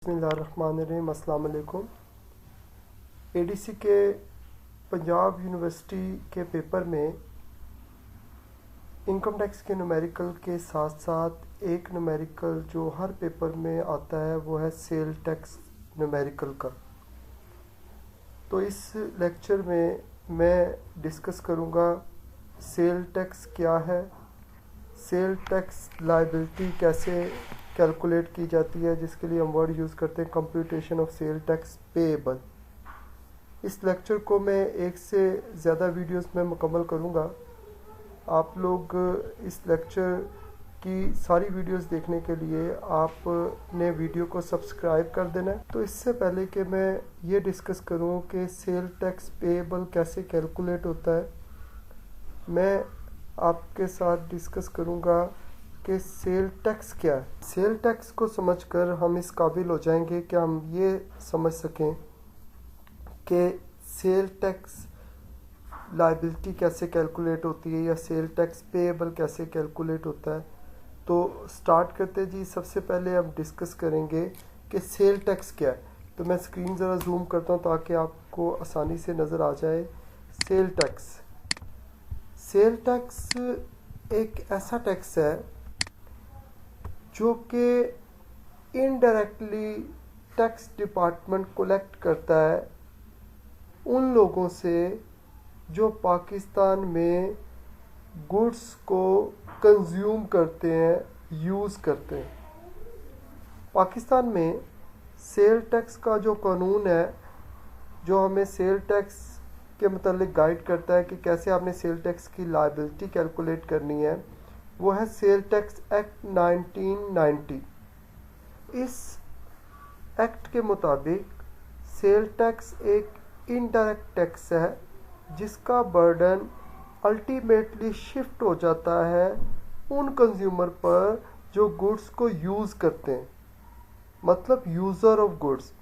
बिस्मिल्लाहिर्रहमानिर्रहीम। अस्सलाम वालेकुम। एडीसी के पंजाब यूनिवर्सिटी के पेपर में इनकम टैक्स के न्यूमेरिकल के साथ साथ एक न्यूमेरिकल जो हर पेपर में आता है वो है सेल टैक्स न्यूमेरिकल का। तो इस लेक्चर में मैं डिस्कस करूँगा सेल टैक्स क्या है, सेल टैक्स लायबिलिटी कैसे कैलकुलेट की जाती है, जिसके लिए हम वर्ड यूज़ करते हैं computation of sale tax payable. इस लेक्चर को मैं एक से ज़्यादा वीडियोस में मुकम्मल करूँगा। आप लोग इस लेक्चर की सारी वीडियोस देखने के लिए आपने वीडियो को सब्सक्राइब कर देना है। तो इससे पहले कि मैं ये डिस्कस करूँ कि सेल टैक्स पेएबल कैसे कैलकुलेट होता है, मैं आपके साथ डिस्कस करूँगा कि सेल टैक्स क्या है। सेल टैक्स को समझकर हम इस काबिल हो जाएंगे कि हम ये समझ सकें कि सेल टैक्स लायबिलिटी कैसे कैलकुलेट होती है या सेल टैक्स पेएबल कैसे कैलकुलेट होता है। तो स्टार्ट करते जी। सबसे पहले हम डिस्कस करेंगे कि सेल टैक्स क्या है। तो मैं स्क्रीन ज़रा जूम करता हूँ ताकि आपको आसानी से नज़र आ जाए। सेल टैक्स एक ऐसा टैक्स है जो कि इनडायरेक्टली टैक्स डिपार्टमेंट कलेक्ट करता है उन लोगों से जो पाकिस्तान में गुड्स को कंज्यूम करते हैं, यूज़ करते हैं। पाकिस्तान में सेल टैक्स का जो कानून है, जो हमें सेल टैक्स के मतलब गाइड करता है कि कैसे आपने सेल टैक्स की लायबिलिटी कैलकुलेट करनी है, वो है सेल टैक्स एक्ट 1990। इस एक्ट के मुताबिक सेल टैक्स एक इनडायरेक्ट टैक्स है जिसका बर्डन अल्टीमेटली शिफ्ट हो जाता है उन कंज्यूमर पर जो गुड्स को यूज़ करते हैं, मतलब यूज़र ऑफ गुड्स।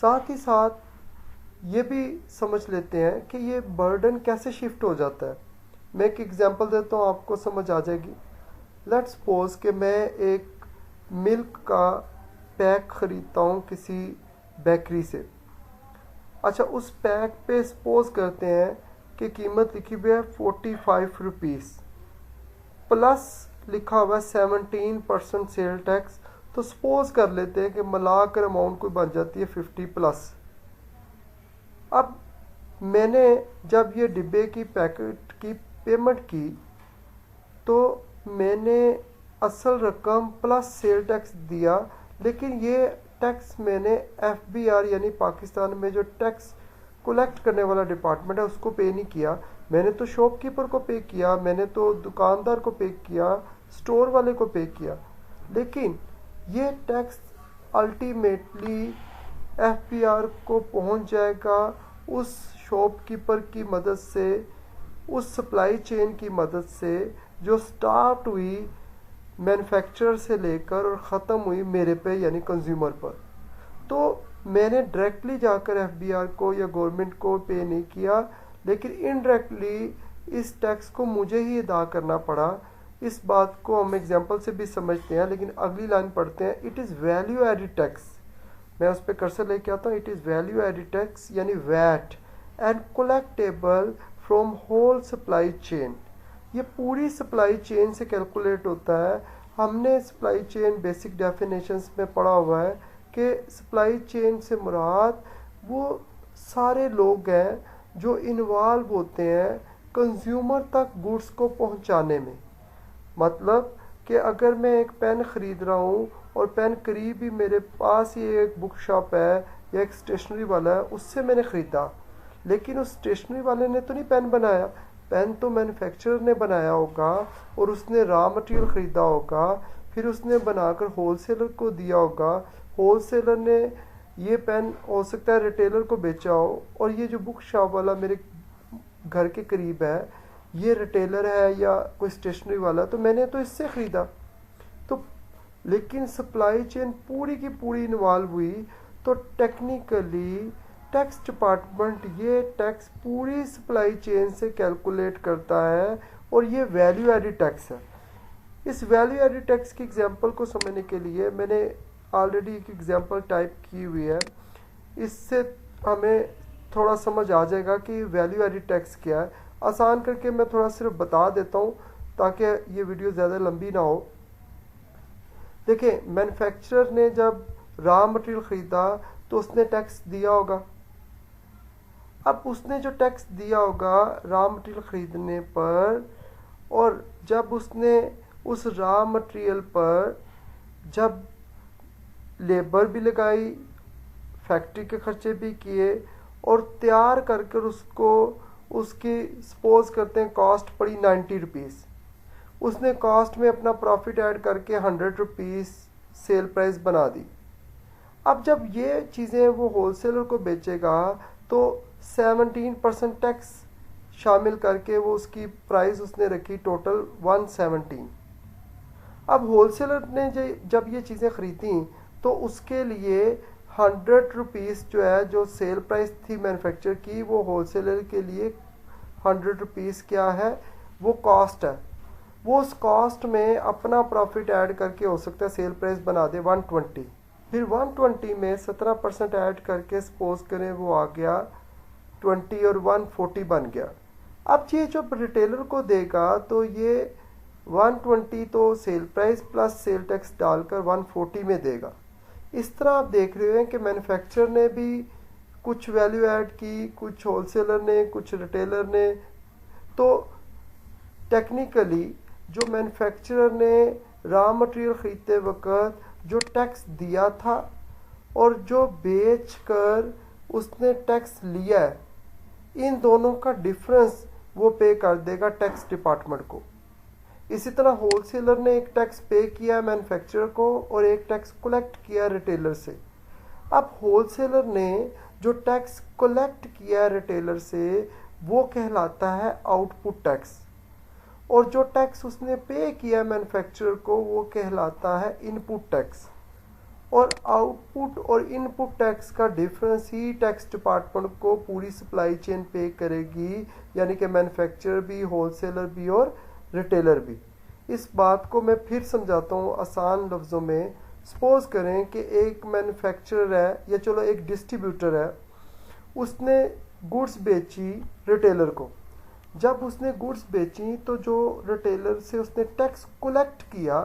साथ ही साथ ये भी समझ लेते हैं कि ये बर्डन कैसे शिफ्ट हो जाता है। मैं एक एग्जांपल देता हूँ, आपको समझ आ जाएगी। लेट्स सपोज कि मैं एक मिल्क का पैक ख़रीदता हूँ किसी बेकरी से। अच्छा, उस पैक पे सपोज करते हैं कि कीमत लिखी हुई है 45 रुपीज़, प्लस लिखा हुआ है 17% सेल टैक्स। तो सपोज कर लेते हैं कि मिलाकर अमाउंट कोई बन जाती है 50+। अब मैंने जब ये डिब्बे की पैकेट की पेमेंट की तो मैंने असल रकम प्लस सेल टैक्स दिया, लेकिन ये टैक्स मैंने FBR यानी पाकिस्तान में जो टैक्स कलेक्ट करने वाला डिपार्टमेंट है उसको पे नहीं किया। मैंने तो शॉपकीपर को पे किया, मैंने तो दुकानदार को पे किया, स्टोर वाले को पे किया, लेकिन ये टैक्स अल्टीमेटली FBR को पहुंच जाएगा उस शॉपकीपर की मदद से, उस सप्लाई चेन की मदद से जो स्टार्ट हुई मैन्युफैक्चरर से लेकर और ख़त्म हुई मेरे पे यानी कंज्यूमर पर। तो मैंने डायरेक्टली जाकर FBR को या गवर्नमेंट को पे नहीं किया, लेकिन इनडायरेक्टली इस टैक्स को मुझे ही अदा करना पड़ा। इस बात को हम एग्जांपल से भी समझते हैं, लेकिन अगली लाइन पढ़ते हैं। It is value added tax. मैं उस पर कर्सर लेके आता हूँ। It is value added tax यानी VAT and collectable from whole supply chain. ये पूरी सप्लाई चेन से कैलकुलेट होता है। हमने सप्लाई चेन बेसिक डेफिनेशंस में पढ़ा हुआ है कि सप्लाई चेन से मुराद वो सारे लोग हैं जो इन्वॉल्व होते हैं कंज्यूमर तक गुड्स को पहुंचाने में। मतलब कि अगर मैं एक पेन ख़रीद रहा हूँ और पेन करीब ही मेरे पास ही एक बुक शॉप है या एक स्टेशनरी वाला है, उससे मैंने ख़रीदा, लेकिन उस स्टेशनरी वाले ने तो नहीं पेन बनाया, पेन तो मैन्युफैक्चरर ने बनाया होगा और उसने रॉ मटेरियल ख़रीदा होगा, फिर उसने बनाकर होलसेलर को दिया होगा, होलसेलर ने ये पेन हो सकता है रिटेलर को बेचा हो, और ये जो बुक शॉप वाला मेरे घर के करीब है ये रिटेलर है या कोई स्टेशनरी वाला, तो मैंने तो इससे ख़रीदा। तो लेकिन सप्लाई चेन पूरी की पूरी इन्वॉल्व हुई, तो टेक्निकली टैक्स डिपार्टमेंट ये टैक्स पूरी सप्लाई चेन से कैलकुलेट करता है और ये वैल्यू एडिड टैक्स है। इस वैल्यू एडिड टैक्स की एग्जांपल को समझने के लिए मैंने ऑलरेडी एक एग्जांपल टाइप की हुई है, इससे हमें थोड़ा समझ आ जाएगा कि वैल्यू एडिड टैक्स क्या है। आसान करके मैं थोड़ा सिर्फ बता देता हूँ ताकि ये वीडियो ज़्यादा लंबी ना हो। देखिए, मैन्युफैक्चरर ने जब रॉ मटेरियल ख़रीदा तो उसने टैक्स दिया होगा। अब उसने जो टैक्स दिया होगा रॉ मटेरियल ख़रीदने पर, और जब उसने उस रॉ मटेरियल पर जब लेबर भी लगाई, फैक्ट्री के खर्चे भी किए और तैयार कर उसको, उसकी सपोज करते हैं कॉस्ट पड़ी 90 रुपीज़, उसने कॉस्ट में अपना प्रॉफिट ऐड करके 100 रुपीज़ सेल प्राइस बना दी। अब जब ये चीज़ें वो होलसेलर को बेचेगा तो 17% टैक्स शामिल करके वो उसकी प्राइस उसने रखी टोटल 117। अब होलसेलर ने जब ये चीज़ें ख़रीदी तो उसके लिए 100 रुपीज़ जो है, जो सेल प्राइस थी मैन्युफैक्चर की, वो होलसेलर के लिए 100 रुपीज़ क्या है, वो कॉस्ट है। वो उस कॉस्ट में अपना प्रॉफिट ऐड करके हो सकता है सेल प्राइस बना दे 120, फिर 120 में 17% ऐड करके सपोज करें वो आ गया 20 और 140 बन गया। अब ये जब रिटेलर को देगा तो ये 120 तो sale price plus sale tax डालकर 140 में देगा। इस तरह आप देख रहे हैं कि मैन्युफैक्चरर ने भी कुछ वैल्यू ऐड की, कुछ होलसेलर ने, कुछ रिटेलर ने। तो टेक्निकली जो मैन्युफैक्चरर ने रॉ मटेरियल ख़रीदते वक्त जो टैक्स दिया था और जो बेच कर उसने टैक्स लिया है, इन दोनों का डिफरेंस वो पे कर देगा टैक्स डिपार्टमेंट को। इसी तरह होलसेलर ने एक टैक्स पे किया मैन्युफैक्चरर को और एक टैक्स कलेक्ट किया रिटेलर से। अब होलसेलर ने जो टैक्स कलेक्ट किया रिटेलर से वो कहलाता है आउटपुट टैक्स, और जो टैक्स उसने पे किया मैन्युफैक्चरर को वो कहलाता है इनपुट टैक्स। और आउटपुट और इनपुट टैक्स का डिफरेंस ही टैक्स डिपार्टमेंट को पूरी सप्लाई चेन पे करेगी, यानी कि मैन्युफैक्चरर भी, होलसेलर भी और रिटेलर भी। इस बात को मैं फिर समझाता हूँ आसान लफ्ज़ों में। सपोज करें कि एक मैन्युफैक्चरर है या चलो एक डिस्ट्रीब्यूटर है, उसने गुड्स बेची रिटेलर को। जब उसने गुड्स बेची तो जो रिटेलर से उसने टैक्स कलेक्ट किया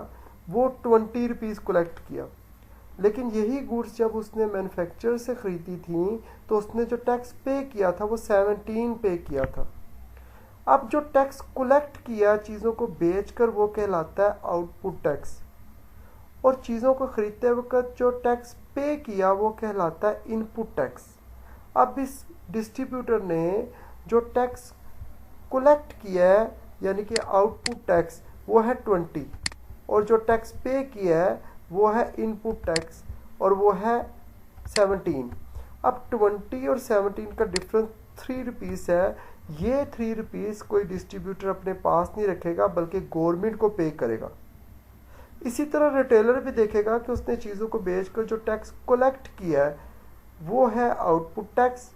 वो 20 रुपीज़ कलेक्ट किया, लेकिन यही गुड्स जब उसने मैन्युफैक्चरर से ख़रीदी थी तो उसने जो टैक्स पे किया था वो 17 पे किया था। अब जो टैक्स कलेक्ट किया चीज़ों को बेचकर वो कहलाता है आउटपुट टैक्स, और चीज़ों को ख़रीदते वक्त जो टैक्स पे किया वो कहलाता है इनपुट टैक्स। अब इस डिस्ट्रीब्यूटर ने जो टैक्स कलेक्ट किया है यानी कि आउटपुट टैक्स वो है 20, और जो टैक्स पे किया है वो है इनपुट टैक्स और वो है 17। अब 20 और 17 का डिफरेंस 3 रुपीज़ है। ये 3 रुपीज़ कोई डिस्ट्रीब्यूटर अपने पास नहीं रखेगा बल्कि गवर्नमेंट को पे करेगा। इसी तरह रिटेलर भी देखेगा कि उसने चीज़ों को बेचकर जो टैक्स कलेक्ट किया है वो है आउटपुट टैक्स,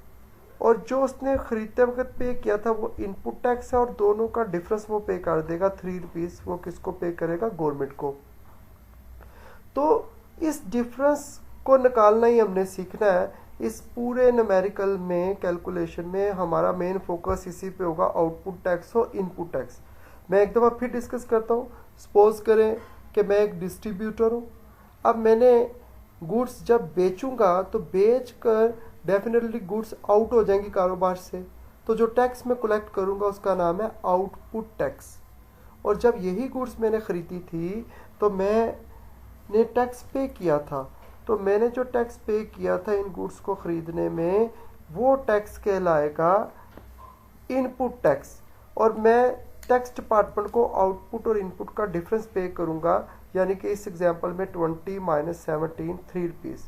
और जो उसने ख़रीदते वक्त पे किया था वो इनपुट टैक्स है, और दोनों का डिफरेंस वो पे कर देगा 3 रुपीज़। वो किसको पे करेगा? गवर्नमेंट को। तो इस डिफरेंस को निकालना ही हमने सीखना है। इस पूरे न्यूमेरिकल में, कैलकुलेशन में हमारा मेन फोकस इसी पे होगा, आउटपुट टैक्स और इनपुट टैक्स। मैं एक दफ़ा फिर डिस्कस करता हूँ। सपोज करें कि मैं एक डिस्ट्रीब्यूटर हूँ। अब मैंने गुड्स जब बेचूंगा तो बेच कर डेफिनेटली गुड्स आउट हो जाएंगी कारोबार से, तो जो टैक्स मैं कलेक्ट करूँगा उसका नाम है आउटपुट टैक्स। और जब यही गुड्स मैंने ख़रीदी थी तो मैंने टैक्स पे किया था, तो मैंने जो टैक्स पे किया था इन गुड्स को ख़रीदने में वो टैक्स कहलाएगा इनपुट टैक्स, और मैं टैक्स डिपार्टमेंट को आउटपुट और इनपुट का डिफरेंस पे करूँगा। यानी कि इस एग्जांपल में 20 माइनस 17 3 रुपीज़।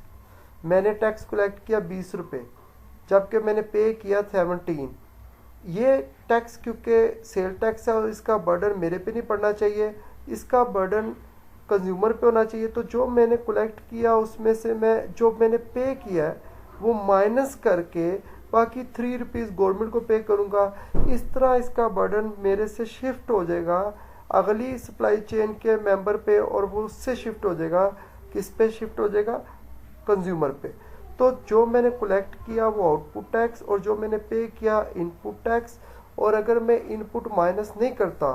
मैंने टैक्स कलेक्ट किया 20 रुपये, जबकि मैंने पे किया 17। ये टैक्स क्योंकि सेल टैक्स है और इसका बर्डन मेरे पे नहीं पड़ना चाहिए, इसका बर्डन कंज्यूमर पे होना चाहिए। तो जो मैंने कलेक्ट किया उसमें से मैं जो मैंने पे किया है वो माइनस करके बाकी 3 रुपीज़ गवर्नमेंट को पे करूँगा। इस तरह इसका बर्डन मेरे से शिफ्ट हो जाएगा अगली सप्लाई चेन के मेंबर पे, और वो उससे शिफ्ट हो जाएगा किस पे शिफ्ट हो जाएगा, कंज्यूमर पे। तो जो मैंने कलेक्ट किया वो आउटपुट टैक्स, और जो मैंने पे किया इनपुट टैक्स। और अगर मैं इनपुट माइनस नहीं करता,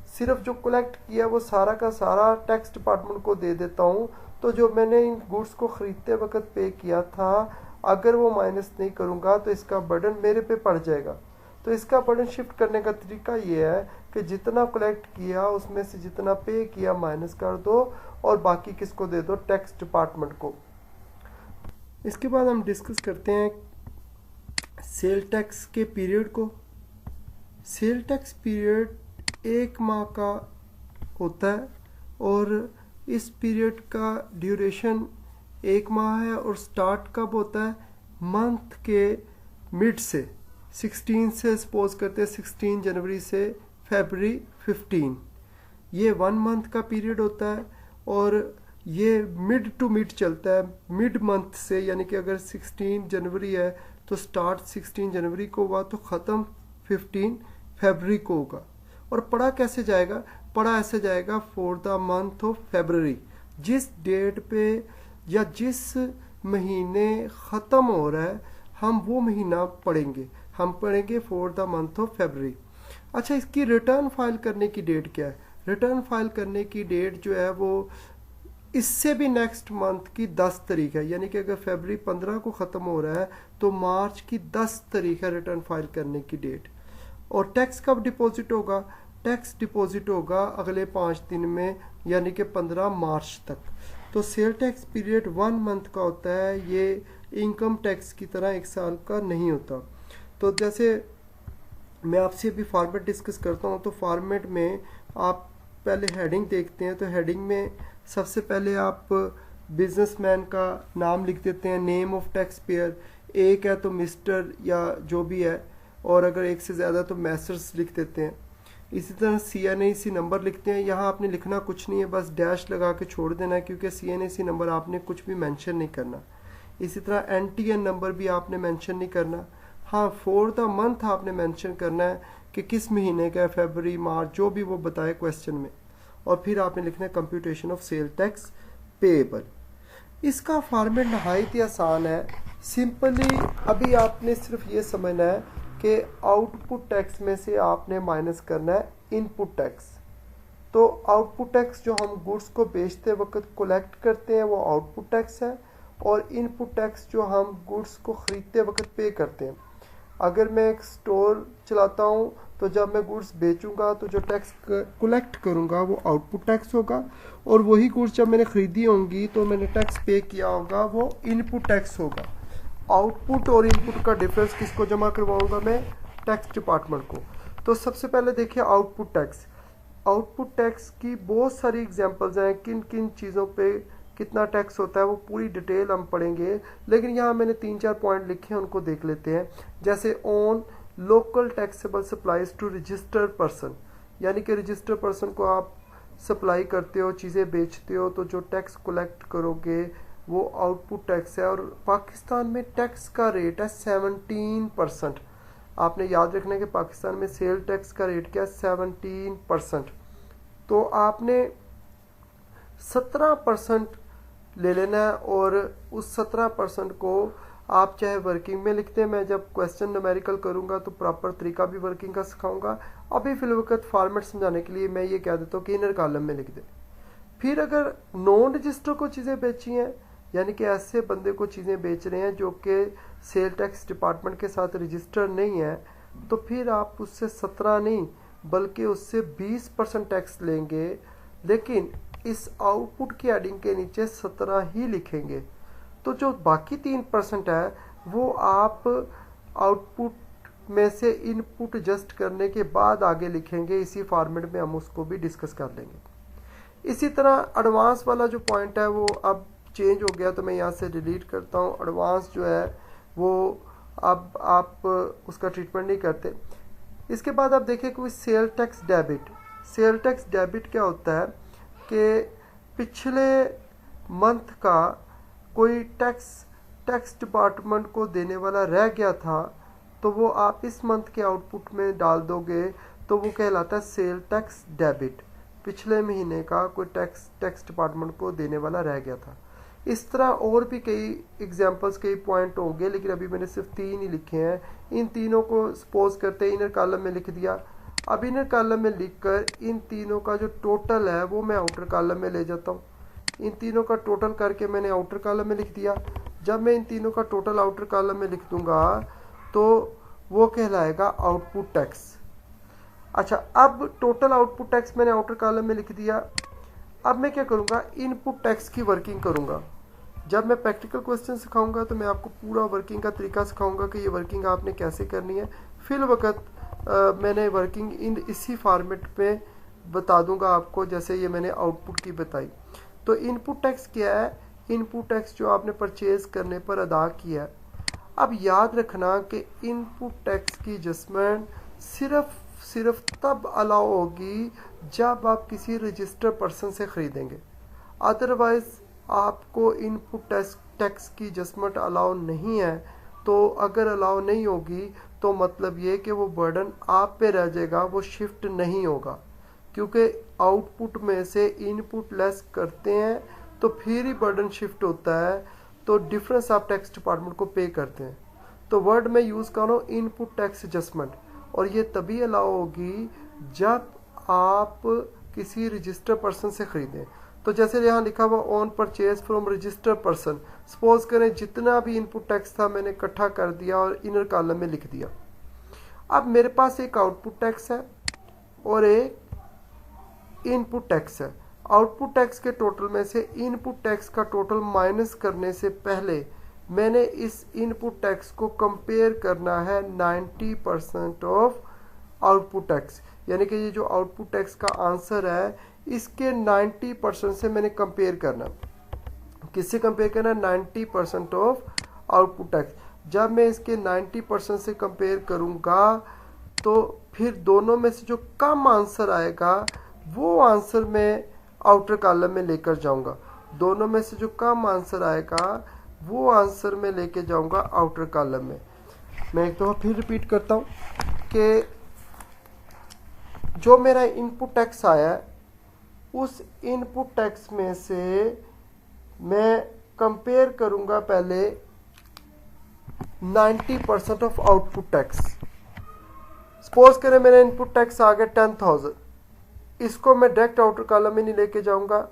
सिर्फ जो कलेक्ट किया वो सारा का सारा टैक्स डिपार्टमेंट को दे देता हूँ, तो जो मैंने इन गुड्स को खरीदते वक्त पे किया था, अगर वो माइनस नहीं करूँगा तो इसका बर्डन मेरे पे पड़ जाएगा। तो इसका बर्डन शिफ्ट करने का तरीका ये है कि जितना कलेक्ट किया उसमें से जितना पे किया माइनस कर दो, और बाकी किसको दे दो, टैक्स डिपार्टमेंट को। इसके बाद हम डिस्कस करते हैं सेल टैक्स के पीरियड को। सेल टैक्स पीरियड 1 माह का होता है, और इस पीरियड का ड्यूरेशन 1 माह है, और स्टार्ट कब होता है, मंथ के मिड से, 16 से सपोज करते हैं 16 जनवरी से फरवरी 15, ये 1 मंथ का पीरियड होता है। और ये मिड टू मिड चलता है, मिड मंथ से, यानी कि अगर 16 जनवरी है तो स्टार्ट 16 जनवरी को हुआ तो ख़त्म 15 फरवरी को होगा। और पढ़ा कैसे जाएगा, पढ़ा ऐसे जाएगा for the month of February, जिस डेट पे या जिस महीने ख़त्म हो रहा है हम वो महीना पढ़ेंगे, हम पढ़ेंगे for the month of February. अच्छा, इसकी रिटर्न फाइल करने की डेट क्या है, रिटर्न फाइल करने की डेट जो है वो इससे भी नेक्स्ट मंथ की 10 तारीख है, यानी कि अगर फरवरी 15 को ख़त्म हो रहा है तो मार्च की 10 तारीख है रिटर्न फाइल करने की डेट। और टैक्स कब डिपॉजिट होगा, टैक्स डिपॉजिट होगा अगले 5 दिन में, यानी कि 15 मार्च तक। तो सेल टैक्स पीरियड 1 मंथ का होता है, ये इनकम टैक्स की तरह 1 साल का नहीं होता। तो जैसे मैं आपसे अभी फॉर्मेट डिस्कस करता हूँ, तो फॉर्मेट में आप पहले हेडिंग देखते हैं, तो हेडिंग में सबसे पहले आप बिजनेसमैन का नाम लिख देते हैं, नेम ऑफ टैक्स पेयर, एक है तो मिस्टर या जो भी है, और अगर एक से ज़्यादा तो मैसर्स लिख देते हैं। इसी तरह CNAC नंबर लिखते हैं, यहाँ आपने लिखना कुछ नहीं है, बस डैश लगा के छोड़ देना है, क्योंकि CNAC नंबर आपने कुछ भी मेंशन नहीं करना। इसी तरह NTN नंबर भी आपने मेंशन नहीं करना। हाँ, फॉर द मंथ आपने मेंशन करना है कि किस महीने का है, फरवरी, मार्च, जो भी वो बताए क्वेश्चन में। और फिर आपने लिखना है computation of sale tax payable. इसका फॉर्मेट नहायत ही आसान है, सिंपली अभी आपने सिर्फ ये समझना है कि आउटपुट टैक्स में से आपने माइनस करना है इनपुट टैक्स। तो आउटपुट टैक्स जो हम गुड्स को बेचते वक्त कलेक्ट करते हैं वो आउटपुट टैक्स है, और इनपुट टैक्स जो हम गुड्स को ख़रीदते वक्त पे करते हैं। अगर मैं एक स्टोर चलाता हूँ तो जब मैं गुड्स बेचूंगा तो जो टैक्स कलेक्ट करूँगा वो आउटपुट टैक्स होगा, और वही गुड्स जब मैंने ख़रीदी होंगी तो मैंने टैक्स पे किया होगा वो इनपुट टैक्स होगा। आउटपुट और इनपुट का डिफरेंस किसको जमा करवाऊंगा मैं, टैक्स डिपार्टमेंट को। तो सबसे पहले देखिए आउटपुट टैक्स। आउटपुट टैक्स की बहुत सारी एग्जांपल्स हैं, किन किन चीज़ों पे कितना टैक्स होता है वो पूरी डिटेल हम पढ़ेंगे, लेकिन यहाँ मैंने 3-4 पॉइंट लिखे हैं, उनको देख लेते हैं। जैसे on local taxable supplies to registered person, यानी कि रजिस्टर्ड पर्सन को आप सप्लाई करते हो, चीज़ें बेचते हो, तो जो टैक्स कलेक्ट करोगे वो आउटपुट टैक्स है। और पाकिस्तान में टैक्स का रेट है 17%। आपने याद रखना है कि पाकिस्तान में सेल टैक्स का रेट क्या है, 17%। तो आपने 17% ले लेना है, और उस 17% को आप चाहे वर्किंग में लिखते हैं, मैं जब क्वेश्चन न्यूमेरिकल करूंगा तो प्रॉपर तरीका भी वर्किंग का सिखाऊंगा। अभी फिलवक्त फॉर्मेट समझाने के लिए मैं ये कह देता हूँ कि इनर कॉलम में लिख दे। फिर अगर नॉन रजिस्टर को चीज़ें बेची हैं, यानी कि ऐसे बंदे को चीज़ें बेच रहे हैं जो कि सेल टैक्स डिपार्टमेंट के साथ रजिस्टर नहीं है, तो फिर आप उससे 17 नहीं बल्कि उससे 20% टैक्स लेंगे, लेकिन इस आउटपुट की हेडिंग के नीचे 17 ही लिखेंगे। तो जो बाकी 3% है वो आप आउटपुट में से इनपुट एडजस्ट करने के बाद आगे लिखेंगे। इसी फॉर्मेट में हम उसको भी डिस्कस कर लेंगे। इसी तरह एडवांस वाला जो पॉइंट है वो अब चेंज हो गया, तो मैं यहाँ से डिलीट करता हूँ। एडवांस जो है वो अब आप उसका ट्रीटमेंट नहीं करते। इसके बाद आप देखिए कोई sale tax debit. Sale tax debit क्या होता है कि पिछले मंथ का कोई टैक्स डिपार्टमेंट को देने वाला रह गया था, तो वो आप इस मंथ के आउटपुट में डाल दोगे, तो वो कहलाता है सेल टैक्स डेबिट। पिछले महीने का कोई टैक्स डिपार्टमेंट को देने वाला रह गया था। इस तरह और भी कई एग्जांपल्स, कई पॉइंट होंगे, लेकिन अभी मैंने सिर्फ 3 ही लिखे हैं। इन तीनों को सपोज करते हैं इनर कॉलम में लिख दिया। अब इनर कॉलम में लिखकर इन तीनों का जो टोटल है वो मैं आउटर कॉलम में ले जाता हूँ। इन तीनों का टोटल करके मैंने आउटर कॉलम में लिख दिया। जब मैं इन तीनों का टोटल आउटर कॉलम में लिख दूंगा तो वो कहलाएगा आउटपुट टैक्स। अच्छा, अब टोटल आउटपुट टैक्स मैंने आउटर कॉलम में लिख दिया। अब मैं क्या करूंगा, इनपुट टैक्स की वर्किंग करूंगा। जब मैं प्रैक्टिकल क्वेश्चन सिखाऊंगा तो मैं आपको पूरा वर्किंग का तरीका सिखाऊंगा कि ये वर्किंग आपने कैसे करनी है। फिल वक्त मैंने वर्किंग इन इसी फॉर्मेट पे बता दूंगा आपको जैसे ये मैंने आउटपुट की बताई। तो इनपुट टैक्स क्या है? इनपुट टैक्स जो आपने परचेज करने पर अदा किया। अब याद रखना कि इनपुट टैक्स की एडजस्टमेंट सिर्फ तब अलाउ होगी जब आप किसी रजिस्टर्ड पर्सन से खरीदेंगे। अदरवाइज आपको इनपुट टैक्स की एडजस्टमेंट अलाउ नहीं है। तो अगर अलाउ नहीं होगी तो मतलब ये कि वो बर्डन आप पे रह जाएगा, वो शिफ्ट नहीं होगा, क्योंकि आउटपुट में से इनपुट लेस करते हैं तो फिर ही बर्डन शिफ्ट होता है, तो डिफरेंस आप टैक्स डिपार्टमेंट को पे करते हैं। तो वर्ड में यूज़ करो इनपुट टैक्स एडजस्टमेंट, और ये तभी अलाउ होगी जब आप किसी रजिस्टर्ड पर्सन से खरीदें। तो जैसे यहाँ लिखा हुआ on purchase from registered person, suppose करें जितना भी इनपुट टैक्स था मैंने इकट्ठा कर दिया और इनर कॉलम में लिख दिया। अब मेरे पास एक आउटपुट टैक्स है और एक इनपुट टैक्स है। आउटपुट टैक्स के टोटल में से इनपुट टैक्स का टोटल माइनस करने से पहले मैंने इस इनपुट टैक्स को कंपेयर करना है 90% ऑफ आउटपुट टैक्स, यानी कि ये जो आउटपुट टैक्स का आंसर है इसके 90% से मैंने कंपेयर करना। किससे कंपेयर करना? 90% ऑफ आउटपुट टैक्स। जब मैं इसके 90% से कंपेयर करूंगा तो फिर दोनों में से जो कम आंसर आएगा वो आंसर मैं आउटर कॉलम में लेकर जाऊंगा। दोनों में से जो कम आंसर आएगा वो आंसर में लेके जाऊंगा आउटर कॉलम में। मैं एक दफा फिर रिपीट करता हूं कि जो मेरा इनपुट टैक्स आया उस इनपुट टैक्स में से मैं कंपेयर करूंगा पहले 90% ऑफ आउटपुट टैक्स। सपोज करें मेरा इनपुट टैक्स आ गया 10,000, इसको मैं डायरेक्ट आउटर कॉलम में नहीं लेके जाऊंगा,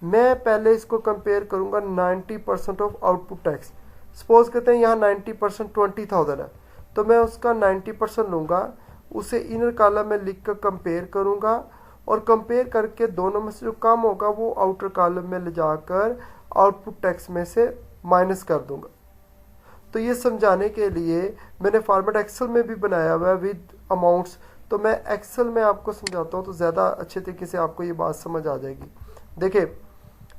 मैं पहले इसको कंपेयर करूंगा 90% ऑफ आउटपुट टैक्स। सपोज करते हैं यहाँ 90% 20,000 है, तो मैं उसका 90% लूंगा, उसे इनर कॉलम में लिख कर कंपेयर करूंगा और कंपेयर करके दोनों में से जो कम होगा वो आउटर कॉलम में ले जाकर आउटपुट टैक्स में से माइनस कर दूंगा। तो ये समझाने के लिए मैंने फॉर्मेट एक्सेल में भी बनाया हुआ है विद अमाउंट्स, तो मैं एक्सेल में आपको समझाता हूँ तो ज़्यादा अच्छे तरीके से आपको ये बात समझ आ जाएगी। देखिए,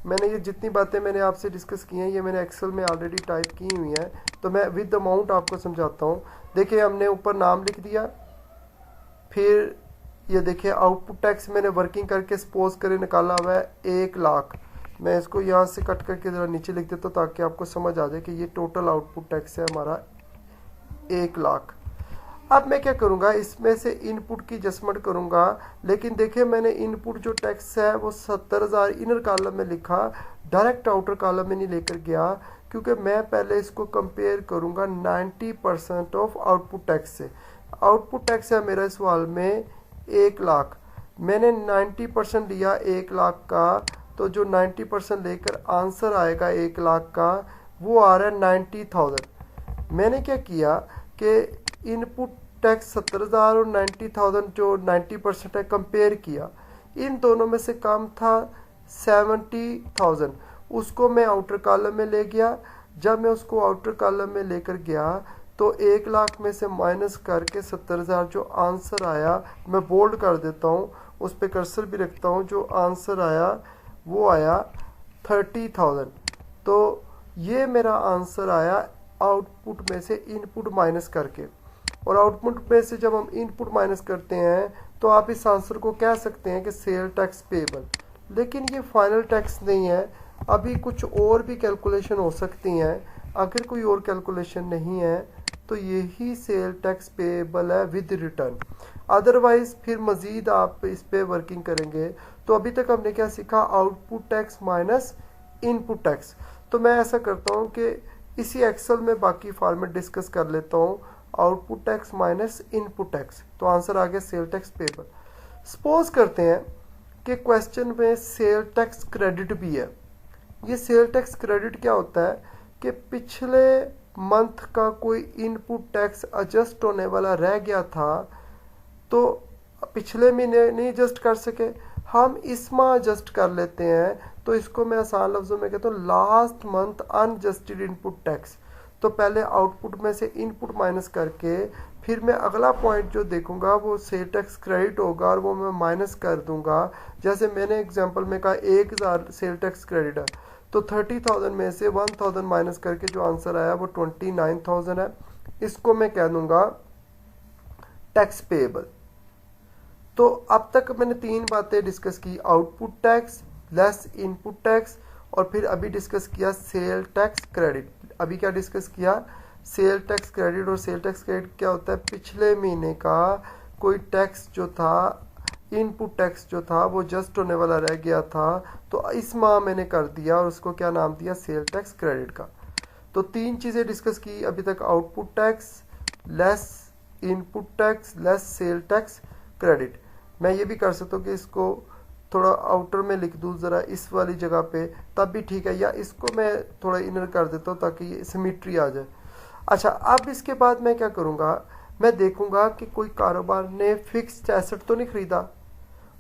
मैंने ये जितनी बातें मैंने आपसे डिस्कस की हैं ये मैंने एक्सेल में ऑलरेडी टाइप की हुई हैं, तो मैं विद अमाउंट आपको समझाता हूँ। देखिए, हमने ऊपर नाम लिख दिया, फिर ये देखिए आउटपुट टैक्स मैंने वर्किंग करके सपोज करे निकाला हुआ है 1 लाख। मैं इसको यहाँ से कट करके ज़रा नीचे लिख देता हूँ ताकि आपको समझ आ जाए कि ये टोटल आउटपुट टैक्स है हमारा 1 लाख। अब मैं क्या करूँगा, इसमें से इनपुट की एडजस्टमेंट करूँगा, लेकिन देखिए मैंने इनपुट जो टैक्स है वो 70,000 इनर कॉलम में लिखा, डायरेक्ट आउटर कॉलम में नहीं लेकर गया, क्योंकि मैं पहले इसको कंपेयर करूँगा 90% ऑफ आउटपुट टैक्स से। आउटपुट टैक्स है मेरा सवाल में 1 लाख, मैंने 90% लिया 1 लाख का, तो जो 90% लेकर आंसर आएगा 1 लाख का वो आ रहा है 90,000। मैंने क्या किया कि इनपुट टैक्स 70,000 और 90,000 जो 90% है कंपेयर किया, इन दोनों में से कम था 70,000, उसको मैं आउटर कॉलम में ले गया। जब मैं उसको आउटर कॉलम में लेकर गया तो 1 लाख में से माइनस करके 70,000 जो आंसर आया, मैं बोल्ड कर देता हूँ, उस पर कर्सर भी रखता हूँ, जो आंसर आया वो आया 30,000। तो ये मेरा आंसर आया आउटपुट में से इनपुट माइनस करके। और आउटपुट में से जब हम इनपुट माइनस करते हैं तो आप इस आंसर को कह सकते हैं कि सेल टैक्स पेबल, लेकिन ये फाइनल टैक्स नहीं है, अभी कुछ और भी कैलकुलेशन हो सकती हैं। अगर कोई और कैलकुलेशन नहीं है तो यही सेल टैक्स पेबल है विद रिटर्न। अदरवाइज फिर मज़ीद आप इस पे वर्किंग करेंगे तो अभी तक हमने क्या सीखा, output tax minus input tax. तो मैं ऐसा करता हूँ कि इसी एक्सेल में बाकी फॉर्मेट डिस्कस कर लेता हूँ, output tax minus input tax. तो आंसर आ गया सेल टैक्स पेबल। सपोज करते हैं कि क्वेश्चन में सेल टैक्स क्रेडिट भी है। ये सेल टैक्स क्रेडिट क्या होता है कि पिछले मंथ का कोई इनपुट टैक्स एडजस्ट होने वाला रह गया था, तो पिछले महीने नहीं एडजस्ट कर सके, हम इस माह एडजस्ट कर लेते हैं। तो इसको मैं आसान लफ्जों में कहता हूँ last month unadjusted input tax. तो पहले आउटपुट में से इनपुट माइनस करके फिर मैं अगला पॉइंट जो देखूंगा वो सेल टैक्स क्रेडिट होगा और वो मैं माइनस कर दूंगा। जैसे मैंने एग्जांपल में कहा 1000 सेल टैक्स क्रेडिट है, तो 30,000 में से 1000 माइनस करके जो आंसर आया वो 29,000 है। इसको मैं कह दूंगा टैक्स पेएबल। तो अब तक मैंने 3 बातें डिस्कस की, output tax less input tax, और फिर अभी डिस्कस किया सेल टैक्स क्रेडिट। अभी क्या डिस्कस किया, सेल टैक्स क्रेडिट। और सेल टैक्स क्रेडिट क्या होता है, पिछले महीने का कोई टैक्स जो था, इनपुट टैक्स जो था वो जस्ट होने वाला रह गया था, तो इस माह मैंने कर दिया और उसको क्या नाम दिया, सेल टैक्स क्रेडिट का। तो 3 चीजें डिस्कस की अभी तक, output tax less input tax less sale tax credit. मैं ये भी कर सकता हूँ कि इसको थोड़ा आउटर में लिख दूँ ज़रा इस वाली जगह पे, तब भी ठीक है, या इसको मैं थोड़ा इनर कर देता हूँ ताकि ये सिमेट्री आ जाए। अच्छा, अब इसके बाद मैं क्या करूँगा, मैं देखूँगा कि कोई कारोबार ने फिक्स्ड एसेट तो नहीं खरीदा,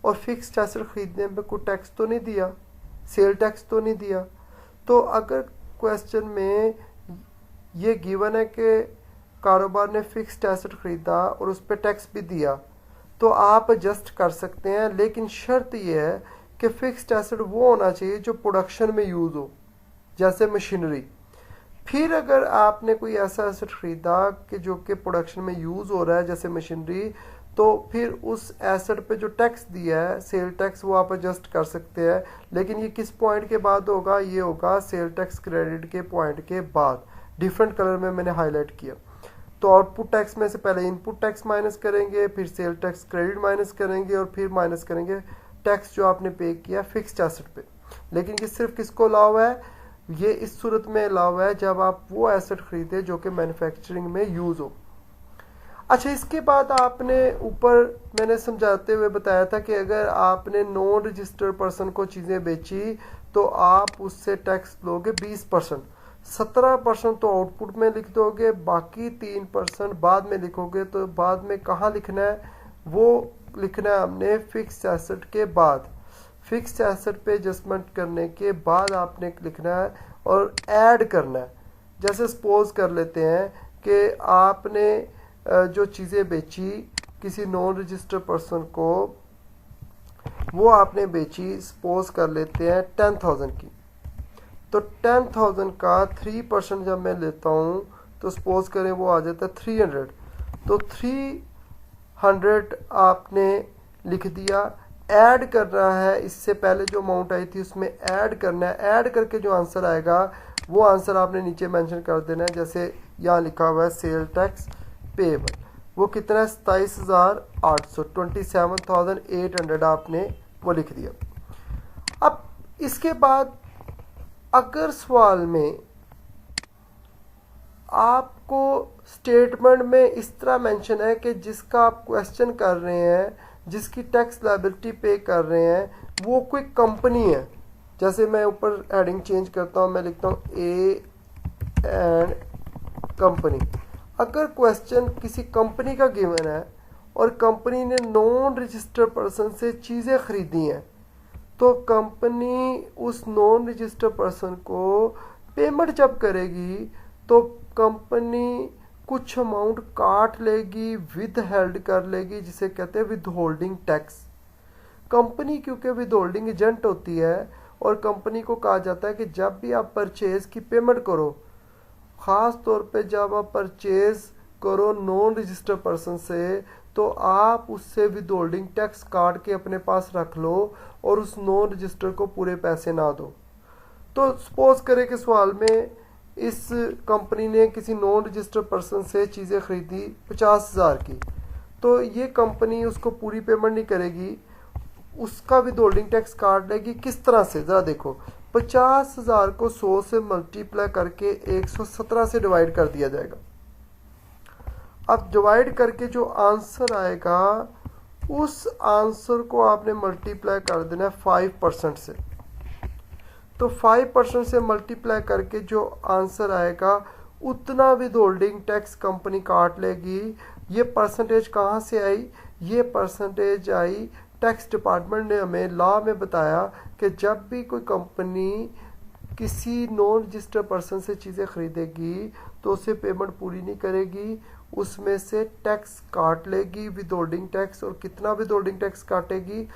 और फिक्स्ड एसेट खरीदने में कोई टैक्स तो नहीं दिया, सेल टैक्स तो नहीं दिया। तो अगर क्वेश्चन में ये गिवन है कि कारोबार ने फिक्स्ड एसेट खरीदा और उस पर टैक्स भी दिया, तो आप एडजस्ट कर सकते हैं, लेकिन शर्त यह है कि फिक्स्ड एसेट वो होना चाहिए जो प्रोडक्शन में यूज़ हो, जैसे मशीनरी। फिर अगर आपने कोई ऐसा एसेट खरीदा कि जो कि प्रोडक्शन में यूज़ हो रहा है जैसे मशीनरी, तो फिर उस एसेट पे जो टैक्स दिया है सेल टैक्स, वो आप एडजस्ट कर सकते हैं। लेकिन ये किस पॉइंट के बाद होगा, ये होगा सेल टैक्स क्रेडिट के पॉइंट के बाद। डिफरेंट कलर में मैंने हाईलाइट किया। तो आउटपुट टैक्स में से पहले इनपुट टैक्स माइनस करेंगे, फिर सेल टैक्स क्रेडिट माइनस करेंगे, और फिर माइनस करेंगे टैक्स जो आपने पे किया फिक्स्ड एसेट पे। लेकिन ये सिर्फ किसको अलाउ है, ये इस सूरत में अलाउ है जब आप वो एसेट खरीदे जो कि मैन्युफैक्चरिंग में यूज हो। अच्छा, इसके बाद आपने ऊपर मैंने समझाते हुए बताया था कि अगर आपने नॉन रजिस्टर्ड पर्सन को चीज़ें बेची तो आप उससे टैक्स लोगे 20%। 17% तो आउटपुट में लिख दोगे, बाकी 3% बाद में लिखोगे। तो बाद में कहाँ लिखना है, वो लिखना है हमने फिक्स्ड एसेट के बाद। फिक्स्ड एसेट पे एडजस्टमेंट करने के बाद आपने लिखना है और ऐड करना है। जैसे सपोज कर लेते हैं कि आपने जो चीज़ें बेची किसी नॉन रजिस्टर्ड पर्सन को, वो आपने बेची सपोज कर लेते हैं 10,000 की। तो 10,000 का 3% जब मैं लेता हूँ तो सपोज करें वो आ जाता है 300। तो 300 आपने लिख दिया। ऐड करना है, इससे पहले जो अमाउंट आई थी उसमें ऐड करना है। ऐड करके जो आंसर आएगा वो आंसर आपने नीचे मेंशन कर देना है। जैसे यहाँ लिखा हुआ है सेल टैक्स पेएबल, वो कितना है 27,800, 27,800 आपने वो लिख दिया। अब इसके बाद अगर सवाल में आपको स्टेटमेंट में इस तरह मेंशन है कि जिसका आप क्वेश्चन कर रहे हैं, जिसकी टैक्स लायबिलिटी पे कर रहे हैं, वो कोई कंपनी है, जैसे मैं ऊपर हेडिंग चेंज करता हूं, मैं लिखता हूं ए एंड कंपनी। अगर क्वेश्चन किसी कंपनी का गिवन है और कंपनी ने नॉन रजिस्टर्ड पर्सन से चीज़ें खरीदी हैं, तो कंपनी उस नॉन रजिस्टर्ड पर्सन को पेमेंट जब करेगी तो कंपनी कुछ अमाउंट काट लेगी, विद हेल्ड कर लेगी, जिसे कहते हैं विद होल्डिंग टैक्स। कंपनी क्योंकि विद होल्डिंग एजेंट होती है, और कंपनी को कहा जाता है कि जब भी आप परचेज की पेमेंट करो, ख़ास तौर पे जब आप परचेज करो नॉन रजिस्टर्ड पर्सन से, तो आप उससे विद होल्डिंग टैक्स काट के अपने पास रख लो और उस नॉन रजिस्टर को पूरे पैसे ना दो। तो सपोज करें कि सवाल में इस कंपनी ने किसी नॉन रजिस्टर्ड पर्सन से चीज़ें खरीदी 50,000 की, तो ये कंपनी उसको पूरी पेमेंट नहीं करेगी, उसका विदहोल्डिंग टैक्स काट लेगी। किस तरह से, ज़रा देखो, 50,000 को 100 से मल्टीप्लाई करके 117 से डिवाइड कर दिया जाएगा। अब डिवाइड करके जो आंसर आएगा उस आंसर को आपने मल्टीप्लाई कर देना है 5% से। तो 5% से मल्टीप्लाई करके जो आंसर आएगा उतना विदहोल्डिंग टैक्स कंपनी काट लेगी। ये परसेंटेज कहाँ से आई? ये परसेंटेज आई, टैक्स डिपार्टमेंट ने हमें लॉ में बताया कि जब भी कोई कंपनी किसी नॉन रजिस्टर्ड पर्सन से चीज़ें खरीदेगी तो उसे पेमेंट पूरी नहीं करेगी, उसमें से टैक्स काट लेगी विदहोल्डिंग टैक्स। और कितना विदहोल्डिंग टैक्स काटेगी?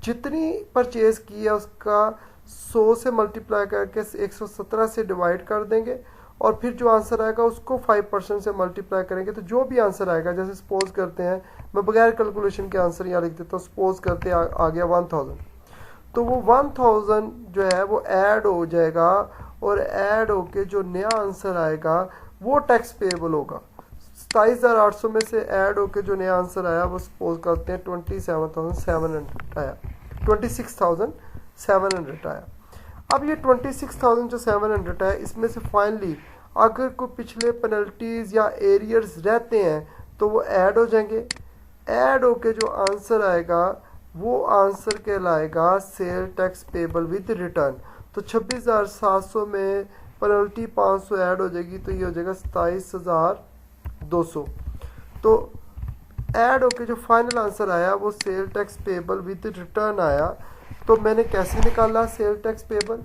जितनी परचेज की है उसका 100 से मल्टीप्लाई करके 117 से डिवाइड कर देंगे और फिर जो आंसर आएगा उसको 5% से मल्टीप्लाई करेंगे। तो जो भी आंसर आएगा, जैसे सपोज करते हैं, मैं बगैर कैलकुलेशन के आंसर यहाँ लिख देता हूँ, सपोज करते हैं आ गया 1000, तो वो 1000 जो है वो ऐड हो जाएगा और ऐड होके जो नया आंसर आएगा वो टैक्स पेएबल होगा। 27,800 में से ऐड होके जो नया आंसर आया वो सपोज करते हैं 27,700 आया, 26,700 आया। अब ये 26,000 जो 700 है, इसमें से फाइनली अगर कोई पिछले पेनल्टीज या एरियर्स रहते हैं तो वो ऐड हो जाएंगे। ऐड होके जो आंसर आएगा वो आंसर कहलाएगा sale tax payable with return. तो 26,700 में पेनल्टी 500 ऐड हो जाएगी तो ये हो जाएगा 27,200। तो ऐड होके जो फाइनल आंसर आया वो sale tax payable with return आया। तो मैंने कैसे निकाला सेल टैक्स पेएबल?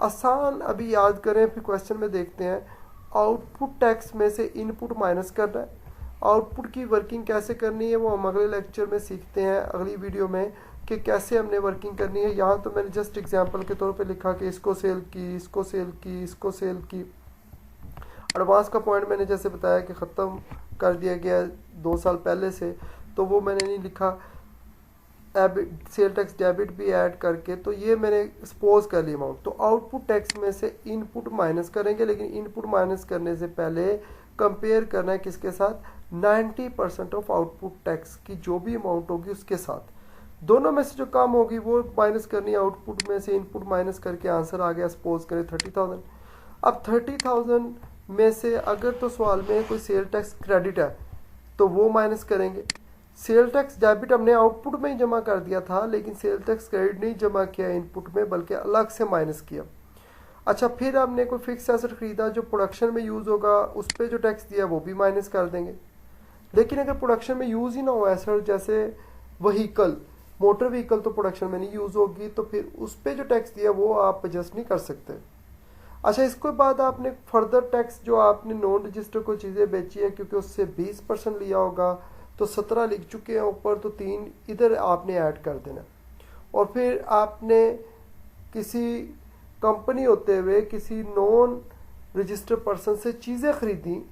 आसान, अभी याद करें फिर क्वेश्चन में देखते हैं। आउटपुट टैक्स में से इनपुट माइनस करना है। आउटपुट की वर्किंग कैसे करनी है वो हम अगले लेक्चर में सीखते हैं, अगली वीडियो में, कि कैसे हमने वर्किंग करनी है। यहाँ तो मैंने जस्ट एग्जांपल के तौर पे लिखा कि इसको सेल की, इसको सेल की, इसको सेल की। एडवांस का पॉइंट मैंने जैसे बताया कि ख़त्म कर दिया गया 2 साल पहले से, तो वो मैंने नहीं लिखा। सेल टैक्स डेबिट भी ऐड करके, तो ये मैंने सपोज कर लिया अमाउंट। तो आउटपुट टैक्स में से इनपुट माइनस करेंगे, लेकिन इनपुट माइनस करने से पहले कंपेयर करना है किसके साथ? 90% ऑफ आउटपुट टैक्स की जो भी अमाउंट होगी उसके साथ। दोनों में से जो कम होगी वो माइनस करनी है। आउटपुट में से इनपुट माइनस करके आंसर आ गया, सपोज करें 30,000। अब 30,000 में से अगर तो सवाल में कोई सेल टैक्स क्रेडिट है तो वो माइनस करेंगे। सेल टैक्स डेबिट हमने आउटपुट में ही जमा कर दिया था, लेकिन सेल टैक्स क्रेडिट नहीं जमा किया इनपुट में, बल्कि अलग से माइनस किया। अच्छा, फिर हमने कोई फिक्स एसेट खरीदा जो प्रोडक्शन में यूज़ होगा, उस पर जो टैक्स दिया वो भी माइनस कर देंगे। लेकिन अगर प्रोडक्शन में यूज़ ही ना हो एसेट, जैसे व्हीकल, मोटर व्हीकल तो प्रोडक्शन में नहीं यूज़ होगी, तो फिर उस पर जो टैक्स दिया वो आप एडजस्ट नहीं कर सकते। अच्छा, इसके बाद आपने फर्दर टैक्स जो आपने नॉन रजिस्टर को चीज़ें बेची है, क्योंकि उससे 20% लिया होगा तो 17 लिख चुके हैं ऊपर, तो 3 इधर आपने ऐड कर देना। और फिर आपने किसी कंपनी होते हुए किसी नॉन रजिस्टर्ड पर्सन से चीज़ें खरीदी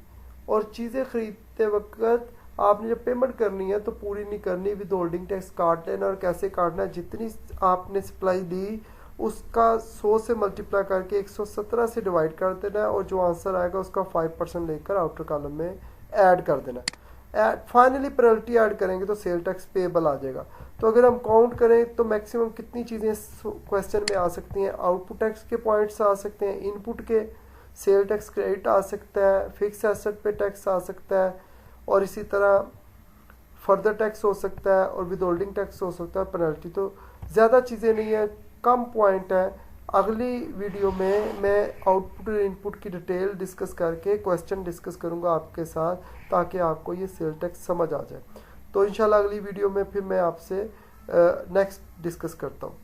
और चीज़ें खरीदते वक्त आपने जब पेमेंट करनी है तो पूरी नहीं करनी, विदहोल्डिंग टैक्स काट लेना। और कैसे काटना है? जितनी आपने सप्लाई दी उसका 100 से मल्टीप्लाई करके 117 से डिवाइड कर देना है और जो आंसर आएगा उसका 5% लेकर आउटर कॉलम में ऐड कर देना। फाइनली पेनल्टी ऐड करेंगे तो सेल टैक्स पेएबल आ जाएगा। तो अगर हम काउंट करें तो मैक्सिमम कितनी चीज़ें इस क्वेश्चन में आ सकती हैं? आउटपुट टैक्स के पॉइंट्स आ सकते हैं, इनपुट के, सेल टैक्स क्रेडिट आ सकता है, फिक्स एसेट पे टैक्स आ सकता है, और इसी तरह फर्दर टैक्स हो सकता है और विदहोल्डिंग टैक्स हो सकता है, पेनल्टी। तो ज़्यादा चीज़ें नहीं है, कम पॉइंट है। अगली वीडियो में मैं आउटपुट और इनपुट की डिटेल डिस्कस करके क्वेश्चन डिस्कस करूंगा आपके साथ, ताकि आपको ये सेल टैक्स समझ आ जाए। तो इंशाल्लाह अगली वीडियो में फिर मैं आपसे नेक्स्ट डिस्कस करता हूँ।